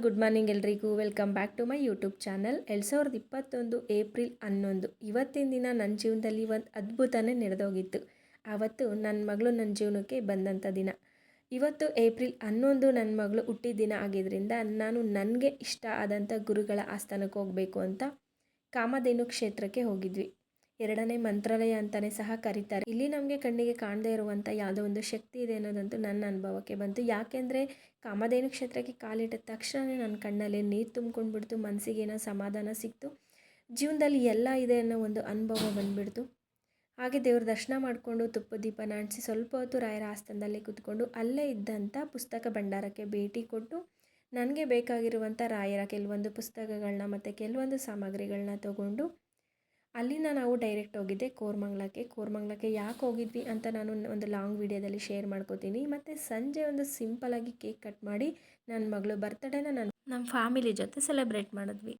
Good morning ಎಲ್ರಿಗೂ. Welcome back to my YouTube channel. 2021 April 11 ಇವತ್ತಿನ ದಿನ ನನ್ನ ಜೀವನದಲ್ಲಿ ಒಂದು ಅದ್ಭುತನೇ ನಡೆದೋಗಿತ್ತು. ಆವತ್ತು ನನ್ನ ಮಗಳು ನನ್ನ ಜೀವನಕ್ಕೆ ಬಂದಂಥ ದಿನ. ಇವತ್ತು ಏಪ್ರಿಲ್ 11 ನನ್ನ ಮಗಳು ಹುಟ್ಟಿದ ದಿನ ಆಗಿದ್ದರಿಂದ ನಾನು ನನಗೆ ಇಷ್ಟ ಆದಂಥ ಗುರುಗಳ ಆಸ್ಥಾನಕ್ಕೆ ಹೋಗಬೇಕು ಅಂತ ಕಾಮಧೇನು ಕ್ಷೇತ್ರಕ್ಕೆ ಹೋಗಿದ್ವಿ. 2ನೇ ಮಂತ್ರಾಲಯ ಅಂತಲೇ ಸಹ ಕರೀತಾರೆ. ಇಲ್ಲಿ ನಮಗೆ ಕಣ್ಣಿಗೆ ಕಾಣದೇ ಇರುವಂಥ ಯಾವುದೋ ಒಂದು ಶಕ್ತಿ ಇದೆ ಅನ್ನೋದಂತೂ ನನ್ನ ಅನುಭವಕ್ಕೆ ಬಂತು. ಯಾಕೆಂದರೆ ಕಾಮಧೇನು ಕ್ಷೇತ್ರಕ್ಕೆ ಕಾಲಿಟ್ಟ ತಕ್ಷಣ ನನ್ನ ಕಣ್ಣಲ್ಲಿ ನೀರು ತುಂಬ್ಕೊಂಡ್ಬಿಡ್ತು, ಮನಸ್ಸಿಗೇನೋ ಸಮಾಧಾನ ಸಿಕ್ತು, ಜೀವನದಲ್ಲಿ ಎಲ್ಲ ಇದೆ ಅನ್ನೋ ಒಂದು ಅನುಭವ ಬಂದುಬಿಡ್ತು. ಹಾಗೆ ದೇವ್ರ ದರ್ಶನ ಮಾಡಿಕೊಂಡು ತುಪ್ಪ ದೀಪನ ಅಂಟಿಸಿ ಸ್ವಲ್ಪ ಹೊತ್ತು ರಾಯರ ಆಸ್ಥಾನದಲ್ಲಿ ಕೂತ್ಕೊಂಡು ಅಲ್ಲೇ ಇದ್ದಂಥ ಪುಸ್ತಕ ಭಂಡಾರಕ್ಕೆ ಭೇಟಿ ಕೊಟ್ಟು ನನಗೆ ಬೇಕಾಗಿರುವಂಥ ರಾಯರ ಕೆಲವೊಂದು ಪುಸ್ತಕಗಳನ್ನ ಮತ್ತು ಕೆಲವೊಂದು ಸಾಮಗ್ರಿಗಳನ್ನ ತಗೊಂಡು ಅಲ್ಲಿಂದ ನಾವು ಡೈರೆಕ್ಟ್ ಹೋಗಿದ್ದೆ ಕೋರಮಂಗ್ಲಕ್ಕೆ ಯಾಕೆ ಹೋಗಿದ್ವಿ ಅಂತ ನಾನು ಒಂದು ಲಾಂಗ್ ವಿಡಿಯೋದಲ್ಲಿ ಶೇರ್ ಮಾಡ್ಕೋತೀನಿ. ಮತ್ತು ಸಂಜೆ ಒಂದು ಸಿಂಪಲಾಗಿ ಕೇಕ್ ಕಟ್ ಮಾಡಿ ನನ್ನ ಮಗಳು ಬರ್ತ್ಡೇನ ನಮ್ಮ ಫ್ಯಾಮಿಲಿ ಜೊತೆ ಸೆಲೆಬ್ರೇಟ್ ಮಾಡಿದ್ವಿ.